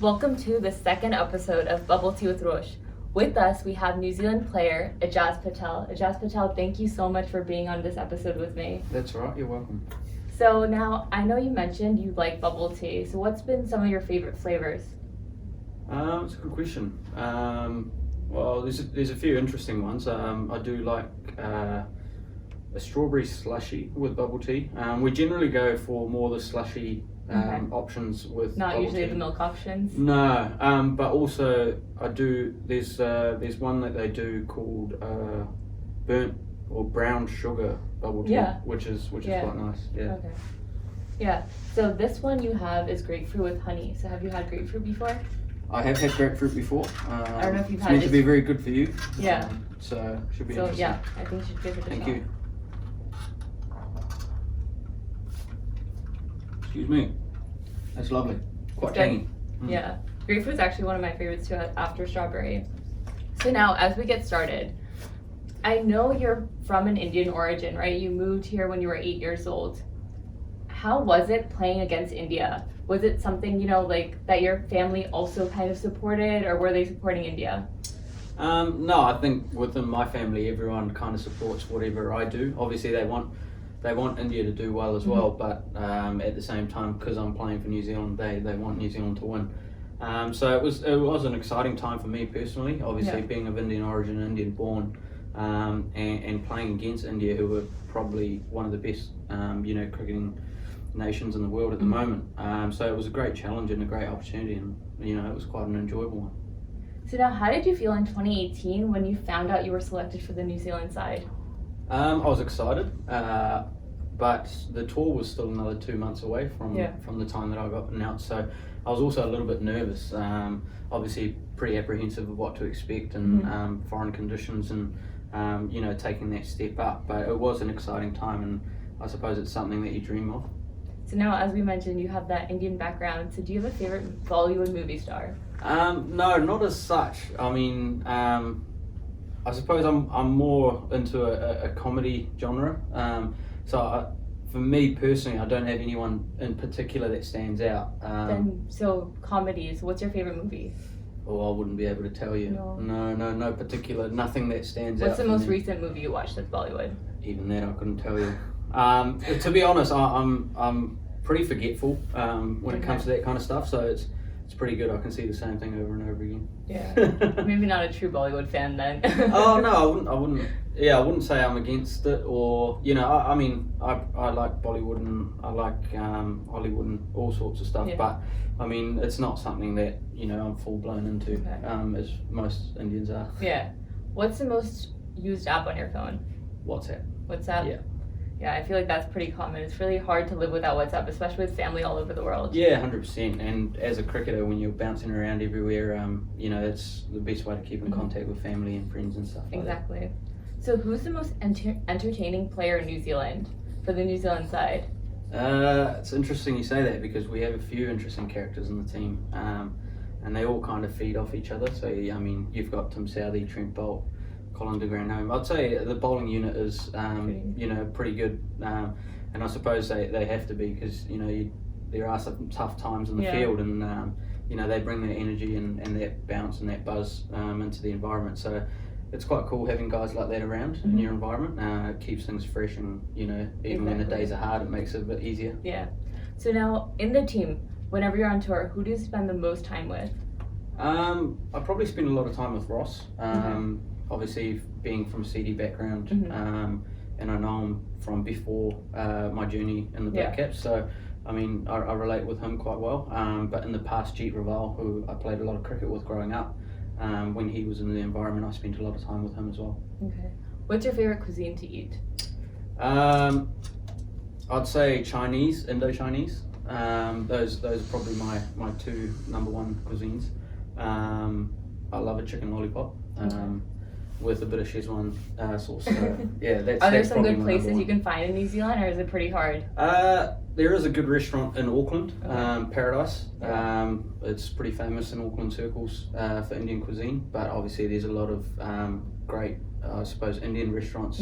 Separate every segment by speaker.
Speaker 1: Welcome to the second episode of Bubble Tea with Rosh. With us, we have New Zealand player Ajaz Patel. Ajaz Patel, thank you so much for being on this episode with me.
Speaker 2: That's right, you're welcome.
Speaker 1: So now, I know you mentioned you like bubble tea. So what's been some of your favorite flavors?
Speaker 2: It's a good question. Well, there's a few interesting ones. I do like a strawberry slushy with bubble tea. We generally go for more the slushy options with
Speaker 1: Not
Speaker 2: bubble
Speaker 1: usually
Speaker 2: tea.
Speaker 1: the milk options.
Speaker 2: No, but also I do. There's one that they do called burnt or brown sugar bubble tea, which is quite nice. Yeah.
Speaker 1: Okay. Yeah. So this one you have is grapefruit with honey. So have you had grapefruit before?
Speaker 2: I have had grapefruit before.
Speaker 1: I don't know if you've
Speaker 2: it's
Speaker 1: had
Speaker 2: meant
Speaker 1: it.
Speaker 2: to be very good for you.
Speaker 1: Yeah.
Speaker 2: So should be
Speaker 1: So
Speaker 2: interesting.
Speaker 1: yeah, I think you should give it a
Speaker 2: Thank
Speaker 1: shot.
Speaker 2: you. Excuse me. That's lovely. Quite
Speaker 1: It's good.
Speaker 2: tangy.
Speaker 1: Yeah. Grapefruit's actually one of my favorites too after strawberry. So now, as we get started, I know you're from an Indian origin, right? You moved here when you were 8 years old. How was it playing against India? Was it something, like that your family also kind of supported, or were they supporting India?
Speaker 2: No, I think within my family, everyone kind of supports whatever I do. Obviously, they want India to do well as well, but at the same time, because I'm playing for New Zealand, they want New Zealand to win. So it was an exciting time for me personally. Obviously, being of Indian origin, Indian born, and playing against India, who were probably one of the best, cricketing nations in the world at the moment. So it was a great challenge and a great opportunity, and it was quite an enjoyable one.
Speaker 1: So now, how did you feel in 2018 when you found out you were selected for the New Zealand side?
Speaker 2: I was excited, but the tour was still another 2 months away from the time that I got announced. So I was also a little bit nervous. Obviously, pretty apprehensive of what to expect and foreign conditions and taking that step up. But it was an exciting time, and I suppose it's something that you dream of.
Speaker 1: So now, as we mentioned, you have that Indian background. So do you have a favorite Bollywood movie star?
Speaker 2: No, not as such. I mean, I suppose I'm more into a comedy genre. For me personally, I don't have anyone in particular that stands out.
Speaker 1: So comedies, what's your favorite movie?
Speaker 2: Oh, I wouldn't be able to tell you. No particular, nothing that stands out.
Speaker 1: What's the most recent movie you watched that's Bollywood?
Speaker 2: Even that I couldn't tell you. To be honest, I'm pretty forgetful when it comes to that kind of stuff. So it's pretty good. I can see the same thing over and over again.
Speaker 1: Yeah, maybe not a true Bollywood fan then.
Speaker 2: Oh no, I wouldn't. Yeah, I wouldn't say I'm against it, or I mean, I like Bollywood and I like Hollywood and all sorts of stuff. But I mean, it's not something that I'm full blown into, as most Indians are.
Speaker 1: Yeah. What's the most used app on your phone?
Speaker 2: WhatsApp.
Speaker 1: WhatsApp.
Speaker 2: Yeah.
Speaker 1: Yeah, I feel like that's pretty common. It's really hard to live without WhatsApp, especially with family all over the world.
Speaker 2: Yeah, 100%. And as a cricketer, when you're bouncing around everywhere, it's the best way to keep in contact with family and friends and stuff like that.
Speaker 1: Exactly. So who's the most entertaining player in New Zealand for the New Zealand side?
Speaker 2: It's interesting you say that because we have a few interesting characters in the team, and they all kind of feed off each other. So, I mean, you've got Tim Southee, Trent Bolt, Colin de Grandhomme. I'd say the bowling unit is, pretty good, and I suppose they have to be because there are some tough times in the field, and they bring that energy and that bounce and that buzz into the environment. So it's quite cool having guys like that around in your environment. It keeps things fresh, and even when the days are hard, it makes it a bit easier.
Speaker 1: Yeah. So now in the team, whenever you're on tour, who do you spend the most time with?
Speaker 2: I probably spend a lot of time with Ross. Obviously, being from a CD background, and I know him from before my journey in the Black Caps, so I mean, I relate with him quite well. But in the past, Jeet Raval, who I played a lot of cricket with growing up, when he was in the environment, I spent a lot of time with him as well.
Speaker 1: Okay. What's your favorite cuisine to eat?
Speaker 2: I'd say Chinese, Indo-Chinese. Those are probably my two number one cuisines. I love a chicken lollipop. With a bit of Szechuan sauce. So, yeah, that's.
Speaker 1: Are there
Speaker 2: that's
Speaker 1: some good
Speaker 2: my
Speaker 1: places
Speaker 2: number
Speaker 1: you can find in New Zealand, or is it pretty hard?
Speaker 2: There is a good restaurant in Auckland, Paradise. It's pretty famous in Auckland circles for Indian cuisine, but obviously there's a lot of great, I suppose, Indian restaurants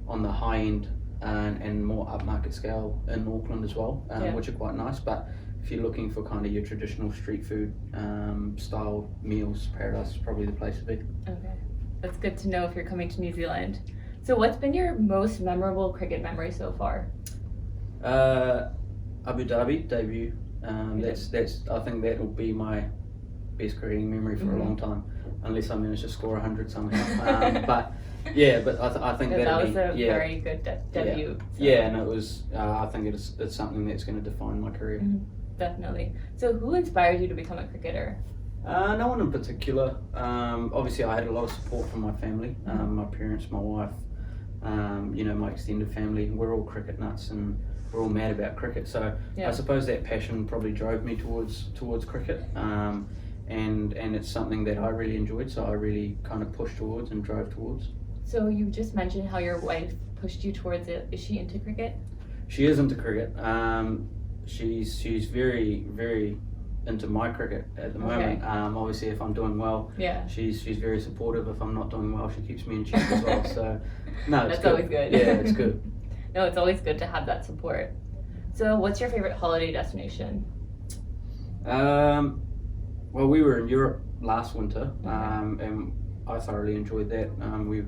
Speaker 2: on the high end and more upmarket scale in Auckland as well, which are quite nice. But if you're looking for kind of your traditional street food style meals, Paradise is probably the place to be.
Speaker 1: Okay, that's good to know if you're coming to New Zealand. So what's been your most memorable cricket memory so far?
Speaker 2: Abu Dhabi debut. That's I think that will be my best cricketing memory for a long time, unless I manage to score 100 somehow. But I think
Speaker 1: that was a very good debut.
Speaker 2: Yeah, and it was. I think it's something that's going to define my career.
Speaker 1: Definitely. So who inspired you to become a cricketer?
Speaker 2: No one in particular. Obviously, I had a lot of support from my family, my parents, my wife, my extended family. We're all cricket nuts and we're all mad about cricket. So I suppose that passion probably drove me towards cricket. And it's something that I really enjoyed, so I really kind of pushed towards and drove towards.
Speaker 1: So you just mentioned how your wife pushed you towards it. Is she into cricket?
Speaker 2: She is into cricket. She's very, very into my cricket at the moment. Obviously, if I'm doing well, she's very supportive. If I'm not doing well, she keeps me in check as well. So, no, it's
Speaker 1: That's always good.
Speaker 2: Yeah, it's good.
Speaker 1: No, it's always good to have that support. So, what's your favorite holiday destination?
Speaker 2: Well, we were in Europe last winter, and I thoroughly enjoyed that. We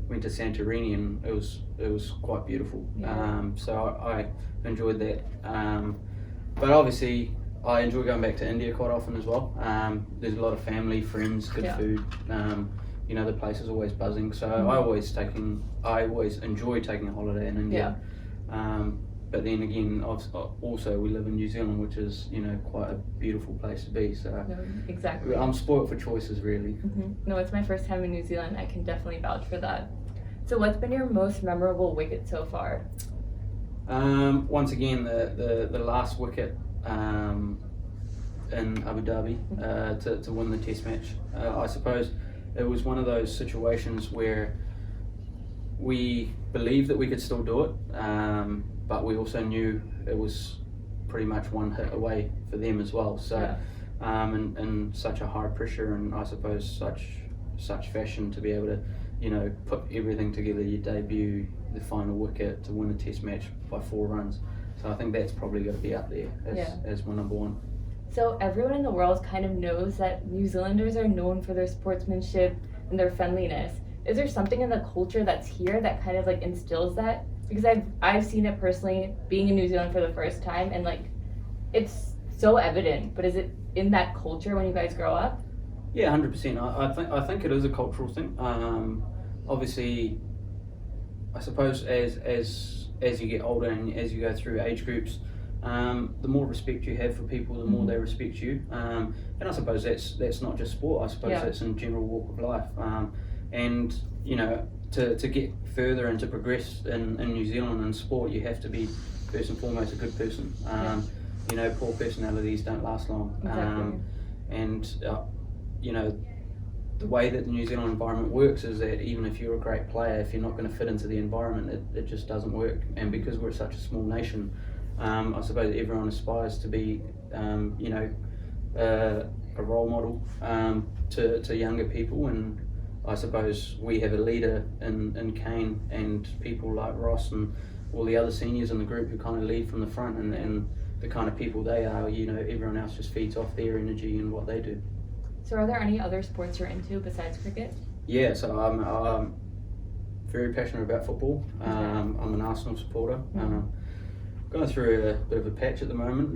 Speaker 2: went to Santorini, and it was quite beautiful. So I enjoyed that. But obviously, I enjoy going back to India quite often as well. There's a lot of family, friends, good food. The place is always buzzing. So I always enjoy taking a holiday in India. But then again, also we live in New Zealand, which is quite a beautiful place to be. So
Speaker 1: exactly,
Speaker 2: I'm spoiled for choices, really.
Speaker 1: No, it's my first time in New Zealand. I can definitely vouch for that. So, what's been your most memorable wicket so far?
Speaker 2: Once again, the last wicket in Abu Dhabi to win the Test match. I suppose it was one of those situations where we believed that we could still do it, but we also knew it was pretty much one hit away for them as well. So, in such a high pressure and I suppose such fashion to be able to, put everything together, your debut, the final wicket, to win a Test match by 4 runs. So I think that's probably got to be up there as my number one.
Speaker 1: So everyone in the world kind of knows that New Zealanders are known for their sportsmanship and their friendliness. Is there something in the culture that's here that kind of like instills that? Because I've seen it personally being in New Zealand for the first time, and like it's so evident. But is it in that culture when you guys grow up?
Speaker 2: Yeah, 100%. I think it is a cultural thing. Obviously, I suppose as you get older and as you go through age groups, the more respect you have for people, the more they respect you. And I suppose that's not just sport. I suppose that's in general walk of life. And to get further and to progress in New Zealand in sport, you have to be first and foremost a good person. Poor personalities don't last long. The way that the New Zealand environment works is that even if you're a great player, if you're not going to fit into the environment, it just doesn't work. And because we're such a small nation, I suppose everyone aspires to be, a role model to younger people. And I suppose we have a leader in Kane and people like Ross and all the other seniors in the group who kind of lead from the front, and the kind of people they are, everyone else just feeds off their energy and what they do.
Speaker 1: So are there any other sports you're into besides cricket?
Speaker 2: Yeah, so I'm very passionate about football. I'm an Arsenal supporter. Going through a bit of a patch at the moment,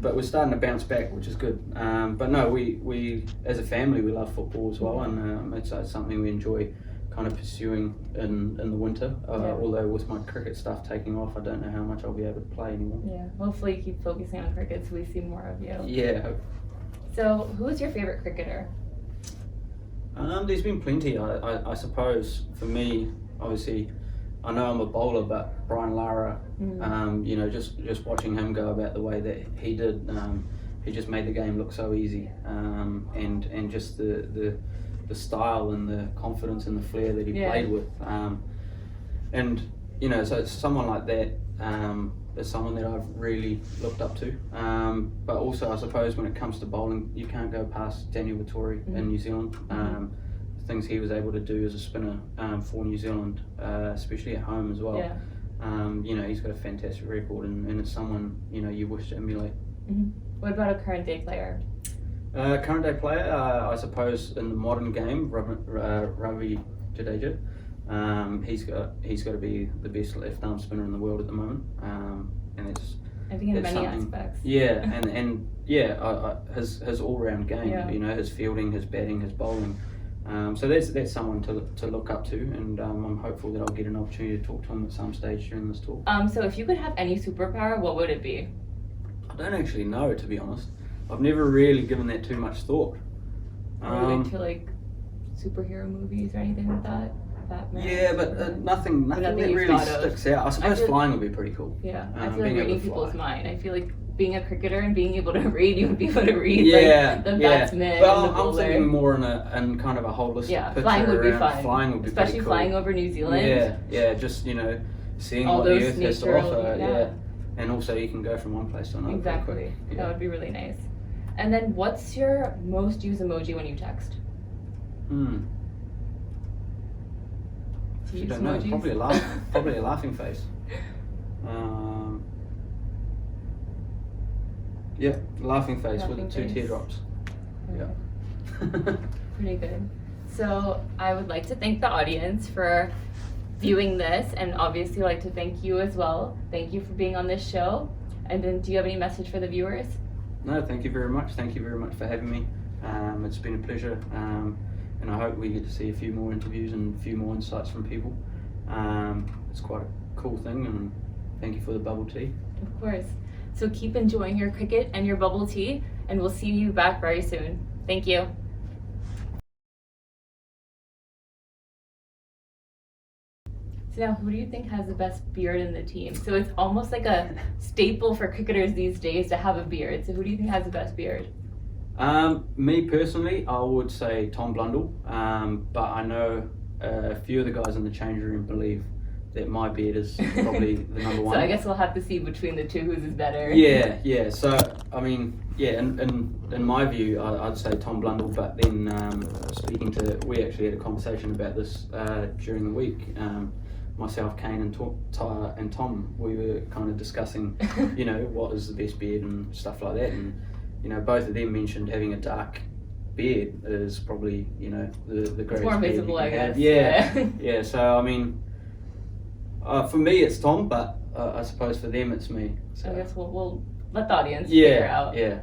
Speaker 2: but we're starting to bounce back, which is good. But no, we as a family, we love football as well, and it's something we enjoy kind of pursuing in the winter. Although with my cricket stuff taking off, I don't know how much I'll be able to play anymore.
Speaker 1: Yeah, hopefully you keep focusing on cricket so we see more of you.
Speaker 2: Yeah.
Speaker 1: So, who is your favorite cricketer?
Speaker 2: There's been plenty. I suppose for me, obviously, I know I'm a bowler, but Brian Lara, just watching him go about the way that he did, he just made the game look so easy, and just the style and the confidence and the flair that he played with, so it's someone like that. Is someone that I've really looked up to, but also I suppose when it comes to bowling, you can't go past Daniel Vittori in New Zealand. Things he was able to do as a spinner for New Zealand, especially at home as well. You know, he's got a fantastic record, and it's someone, you know, you wish to emulate.
Speaker 1: What about a current day player?
Speaker 2: Current day player, I suppose in the modern game, Ravi Jadeja. He's got to be the best left arm spinner in the world at the moment, and it's.
Speaker 1: I think in many
Speaker 2: something,
Speaker 1: aspects.
Speaker 2: Yeah, and his all round game.
Speaker 1: Yeah.
Speaker 2: You know, his fielding, his batting, his bowling. So that's someone to look up to, and I'm hopeful that I'll get an opportunity to talk to him at some stage during this talk.
Speaker 1: So if you could have any superpower, what would it be?
Speaker 2: I don't actually know, to be honest. I've never really given that too much thought.
Speaker 1: Are you into like superhero movies or anything like that? Batman?
Speaker 2: Yeah, but nothing that really sticks out. I suppose flying would be pretty cool.
Speaker 1: Yeah, I feel like reading people's mind. I feel like being a cricketer and being able to read, you would be able to read like the batsman
Speaker 2: Well,
Speaker 1: and the bowler.
Speaker 2: I'm thinking more in kind of a holistic picture.
Speaker 1: Flying would be fun.
Speaker 2: Flying would be
Speaker 1: especially
Speaker 2: pretty cool.
Speaker 1: flying over New Zealand.
Speaker 2: Yeah, just, you know, seeing
Speaker 1: all
Speaker 2: what the
Speaker 1: those
Speaker 2: earth has to
Speaker 1: nature,
Speaker 2: offer. And also you can go from one place to another.
Speaker 1: Exactly.
Speaker 2: Yeah.
Speaker 1: That would be really nice. And then what's your most used emoji when you text?
Speaker 2: I don't know. Probably a laughing face. Yeah, laughing face with the two teardrops. Yeah.
Speaker 1: Pretty good. So I would like to thank the audience for viewing this, and obviously like to thank you as well. Thank you for being on this show. And then do you have any message for the viewers?
Speaker 2: No, thank you very much. Thank you very much for having me. It's been a pleasure, and I hope we get to see a few more interviews and a few more insights from people. It's quite a cool thing, and thank you for the bubble tea.
Speaker 1: Of course. So keep enjoying your cricket and your bubble tea, and we'll see you back very soon. Thank you. So now, who do you think has the best beard in the team? So it's almost like a staple for cricketers these days to have a beard. So who do you think has the best beard?
Speaker 2: Me personally, I would say Tom Blundell, but I know a few of the guys in the change room believe that my beard is probably the number one.
Speaker 1: So I guess we'll have to see between the two whose is better.
Speaker 2: Yeah. So I mean, yeah, in my view, I'd say Tom Blundell. But then we actually had a conversation about this during the week. Myself, Kane, and Tom, we were kind of discussing, you know, what is the best beard and stuff like that, and you know, both of them mentioned having a dark beard is probably, you know, the greatest.
Speaker 1: It's more visible, I guess.
Speaker 2: Yeah. So I mean, for me it's Tom, but I suppose for them it's me. So.
Speaker 1: I guess we'll let the audience figure out.
Speaker 2: Yeah.